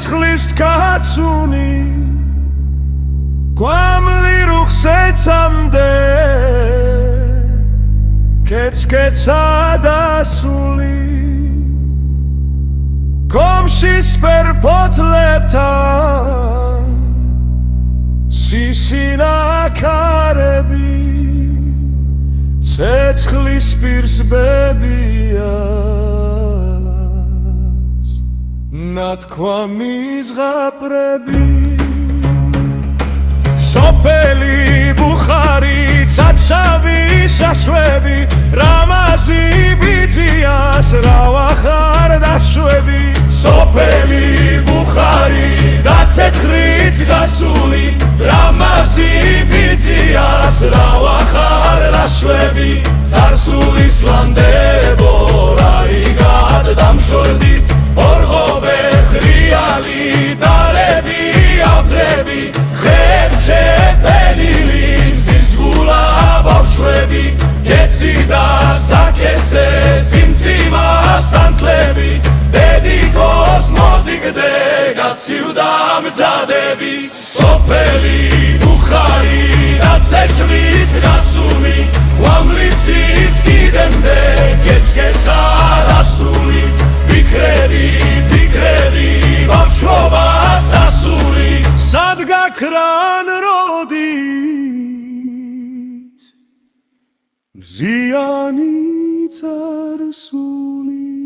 ცეცხლის tkacuni Gwamli ruxsecamde Kets-ketsa dasuli Komshis perpotleptan Sisina karebi Ცეცხლის პირს ბებიას ნათქვამი ზღაპრები სოფელი ბუხარი ცაცავი შაშვები რამაზი ბიძიას რავახარ დაშვები სოფელი ბუხარი და ცეცხლიც გასული რამაზი ბიძიას რავახარ დაშვები ზარსულის ლანდებო რაიგად დამშორდით ორღობე ხრიალი დარები აბდრები ხებს შეფენილი მზის გულა ბავშვები კეცი და საკეცე ციმციმა სანთლები დედიკოს მოდიგდე გაცივდა მძადები სოფელი ბუხარი და ცეცხლის გაცული გვამლიცის კიდემდე კეცკეცა დასული ფიქრები ბავშვობა წასული სად გაქრან როდის მზიანი წარსული